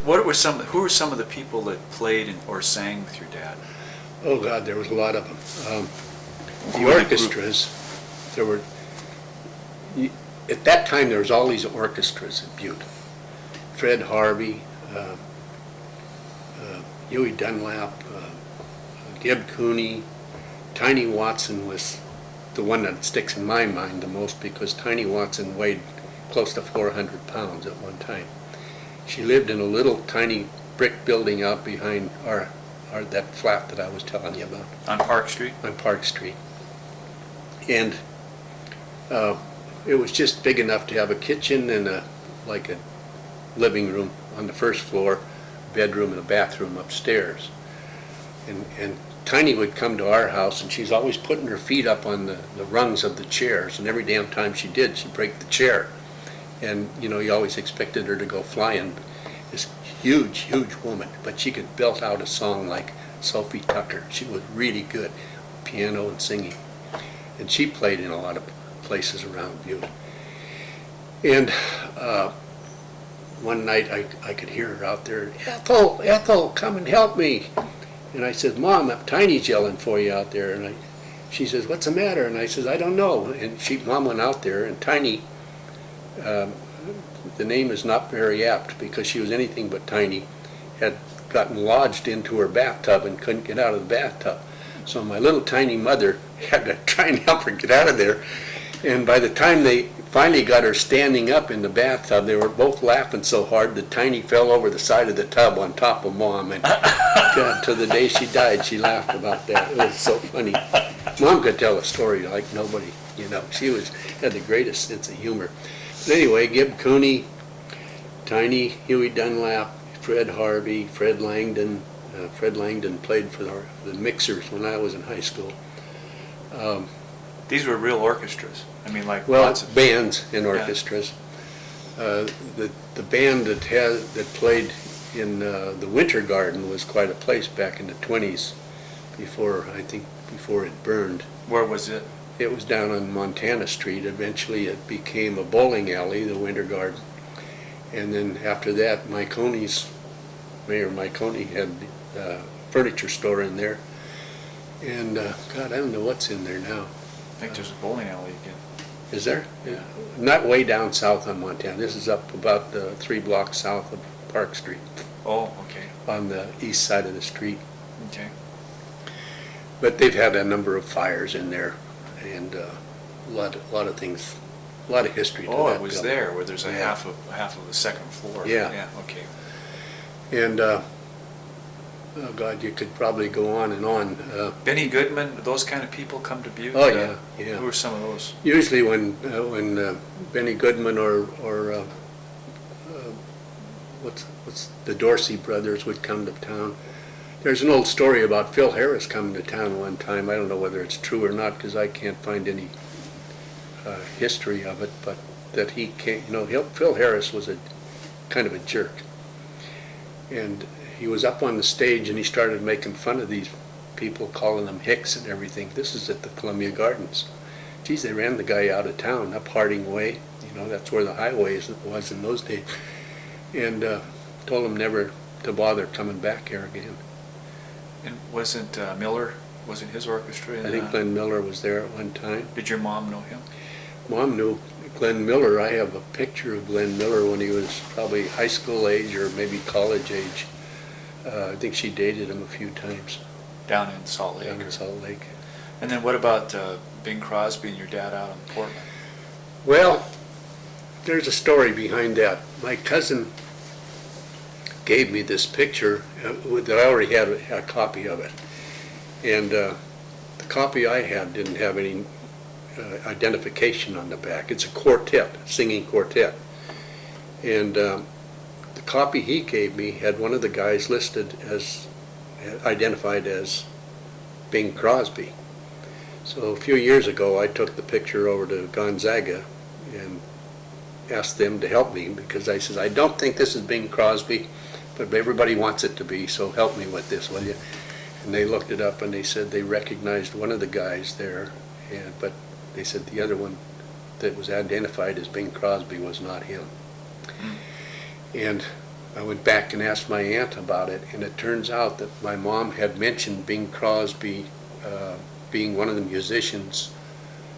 Who were some of the people that played or sang with your dad? Oh God, there was a lot of them. Who The were the orchestras, there were, at that time there was all these orchestras at Butte. Fred Harvey, Huey Dunlap, Gib Cooney, Tiny Watson was the one that sticks in my mind the most because Tiny Watson weighed close to 400 pounds at one time. She lived in a little tiny brick building out behind that flat that I was telling you about. On Park Street? On Park Street. And it was just big enough to have a kitchen and like a living room on the first floor, bedroom and a bathroom upstairs. And Tiny would come to our house and she's always putting her feet up on the rungs of the chairs, and every damn time she did, she'd break the chair. And you know, you always expected her to go flying. This huge, huge woman, but she could belt out a song like Sophie Tucker. She was really good, piano and singing. And she played in a lot of places around Butte. And one night I could hear her out there, Ethel, come and help me. And I said, Mom, Tiny's yelling for you out there. And she says, what's the matter? And I says, I don't know. And Mom went out there, and Tiny, the name is not very apt because she was anything but tiny, had gotten lodged into her bathtub and couldn't get out of the bathtub. So my little tiny mother had to try and help her get out of there. And by the time they finally got her standing up in the bathtub, they were both laughing so hard that Tiny fell over the side of the tub on top of Mom. And God, to the day she died, she laughed about that. It was so funny. Mom could tell a story like nobody, you know. She had the greatest sense of humor. But anyway, Gib Cooney, Tiny, Huey Dunlap, Fred Harvey, Fred Langdon. Fred Langdon played for the Mixers when I was in high school. These were real orchestras. I mean, like lots of bands and orchestras. Yeah. The band that played in the Winter Garden was quite a place back in the 20s, before it burned. Where was it? It was down on Montana Street. Eventually, it became a bowling alley, the Winter Garden, and then after that, Mayor Marconi had a furniture store in there, and God, I don't know what's in there now. I think there's a bowling alley again. Is there? Yeah. Not way down south on Montana. This is up about 3 blocks south of Park Street. Oh, okay. On the east side of the street. Okay. But they've had a number of fires in there, and a lot of things, a lot of history to that. Oh, it was building. there where there's a half of the second floor. Yeah. Yeah. Okay. And oh God, you could probably go on and on. Benny Goodman, those kind of people come to Butte? Oh yeah, yeah. Who are some of those? Usually when Benny Goodman or what's the Dorsey brothers would come to town. There's an old story about Phil Harris coming to town one time. I don't know whether it's true or not because I can't find any history of it, but that he came. You know, Phil Harris was a kind of a jerk, and he was up on the stage and he started making fun of these people, calling them hicks and everything. This is at the Columbia Gardens. Geez, they ran the guy out of town, up Harding Way. You know, that's where the highway was in those days. And told him never to bother coming back here again. And wasn't his orchestra? I think Glenn Miller was there at one time. Did your mom know him? Mom knew Glenn Miller. I have a picture of Glenn Miller when he was probably high school age or maybe college age. I think she dated him a few times. Down in Salt Lake? Down in Salt Lake. And then what about Bing Crosby and your dad out in Portland? Well, there's a story behind that. My cousin gave me this picture that I already had a copy of it. And the copy I had didn't have any identification on the back. It's a quartet, singing quartet. And the copy he gave me had one of the guys listed as, identified as Bing Crosby. So a few years ago I took the picture over to Gonzaga and asked them to help me because I said, I don't think this is Bing Crosby, but everybody wants it to be, so help me with this, will you? And they looked it up and they said they recognized one of the guys there, but they said the other one that was identified as Bing Crosby was not him. And I went back and asked my aunt about it, and it turns out that my mom had mentioned Bing Crosby being one of the musicians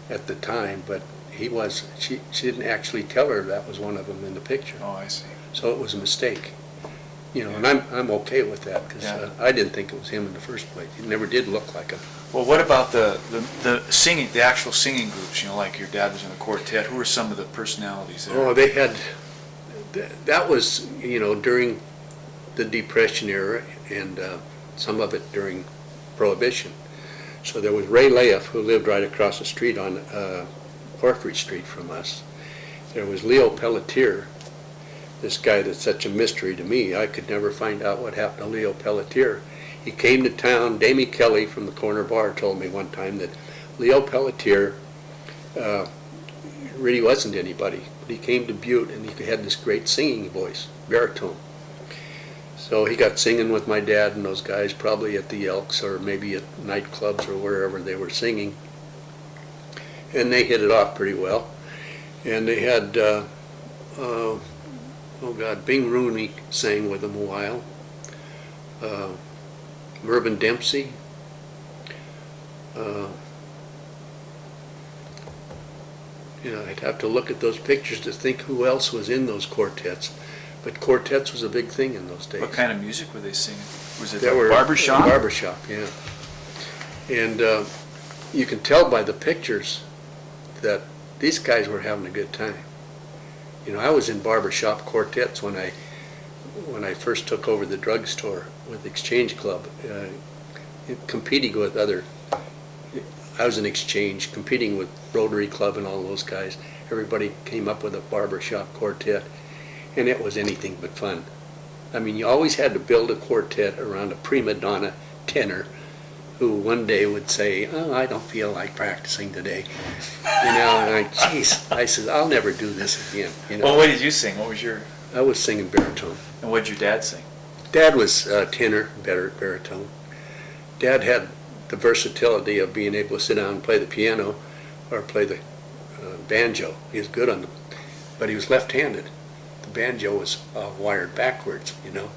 at the time, but she didn't actually tell her that was one of them in the picture. Oh, I see. So it was a mistake. And I'm okay with that, because I didn't think it was him in the first place. He never did look like him. Well, what about the singing, the actual singing groups? Like your dad was in a quartet. Who were some of the personalities there? Oh, they had, that was, during the Depression era, and some of it during Prohibition. So there was Ray Layoff, who lived right across the street on Porphyry Street from us. There was Leo Pelletier, this guy that's such a mystery to me. I could never find out what happened to Leo Pelletier. He came to town. Damie Kelly from the Corner Bar told me one time that Leo Pelletier really wasn't anybody, but he came to Butte and he had this great singing voice, baritone. So he got singing with my dad and those guys, probably at the Elks or maybe at nightclubs or wherever they were singing. And they hit it off pretty well. And they had, Bing Rooney sang with them a while. Mervyn Dempsey. I'd have to look at those pictures to think who else was in those quartets. But quartets was a big thing in those days. What kind of music were they singing? Was it They were barbershop? Barbershop, yeah. And you can tell by the pictures that these guys were having a good time. I was in barbershop quartets when I first took over the drugstore with Exchange Club, competing with other. I was in Exchange, competing with Rotary Club and all those guys. Everybody came up with a barbershop quartet, and it was anything but fun. I mean, you always had to build a quartet around a prima donna tenor who one day would say, "Oh, I don't feel like practicing today." And I said, "I'll never do this again." Well, what did you sing? What was your... I was singing baritone. And what did your dad sing? Dad was tenor, baritone. Dad had the versatility of being able to sit down and play the piano or play the banjo. He was good on them, but he was left-handed. The banjo was wired backwards, And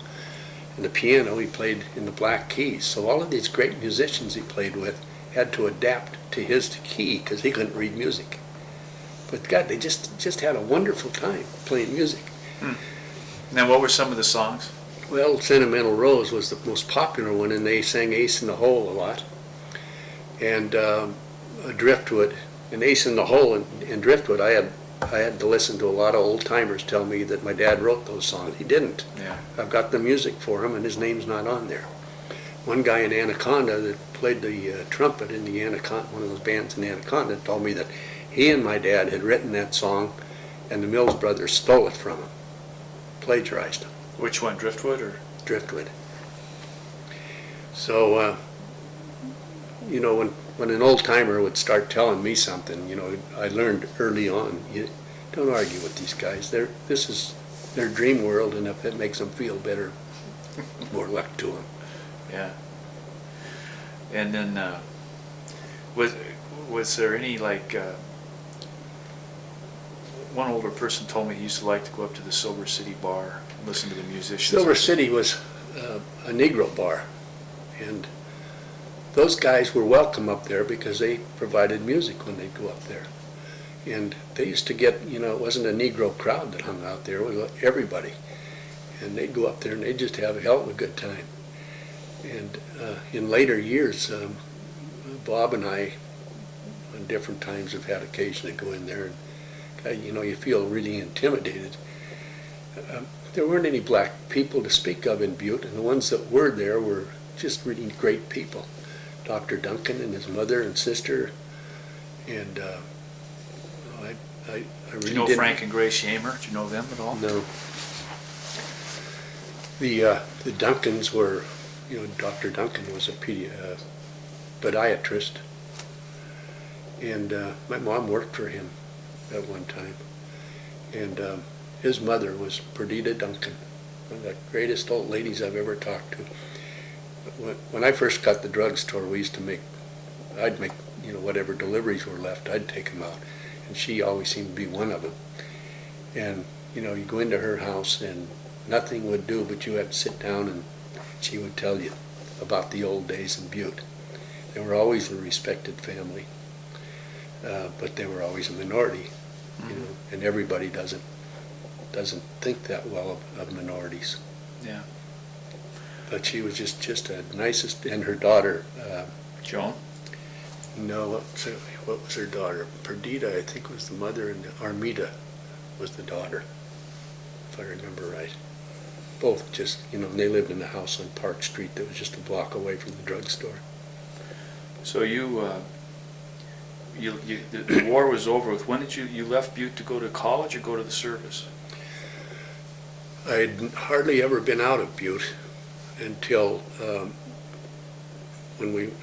the piano he played in the black keys. So all of these great musicians he played with had to adapt to his key because he couldn't read music. But God, they just had a wonderful time playing music. Now, what were some of the songs? Well, Sentimental Rose was the most popular one, and they sang Ace in the Hole a lot. And Driftwood, and Ace in the Hole and Driftwood, I had to listen to a lot of old-timers tell me that my dad wrote those songs. He didn't. Yeah. I've got the music for him, and his name's not on there. One guy in Anaconda that played the trumpet in the Anaconda, one of those bands in Anaconda, told me that he and my dad had written that song, and the Mills brothers stole it from him, plagiarized him. Which one, Driftwood or? Driftwood. So, when an old-timer would start telling me something, I learned early on, you don't argue with these guys. This is their dream world, and if it makes them feel better, more luck to them. Yeah. And then, was there any, one older person told me he used to like to go up to the Silver City bar and listen to the musicians. Silver City was a Negro bar, and those guys were welcome up there because they provided music when they'd go up there. And they used to get, it wasn't a Negro crowd that hung out there, it was everybody. And they'd go up there and they'd just have a hell of a good time. And in later years, Bob and I, on different times, have had occasion to go in there, and you feel really intimidated. There weren't any black people to speak of in Butte, and the ones that were there were just really great people. Dr. Duncan and his mother and sister, and I really Did you know didn't. Frank and Grace Yamer? Did you know them at all? No. The Duncans were, Dr. Duncan was a podiatrist, and my mom worked for him at one time, and his mother was Perdita Duncan, one of the greatest old ladies I've ever talked to. When I first got the drugstore, I'd make, whatever deliveries were left, I'd take them out. And she always seemed to be one of them. And, you go into her house and nothing would do, but you had to sit down and she would tell you about the old days in Butte. They were always a respected family, but they were always a minority, you know, and everybody doesn't think that well of minorities. Yeah. But she was just the nicest, and her daughter, Joan? no, what was her daughter? Perdita, I think, was the mother, and Armida was the daughter, if I remember right. Both just, you know, they lived in a house on Park Street that was just a block away from the drugstore. So the war was over with. When did you left Butte to go to college or go to the service? I'd hardly ever been out of Butte until when we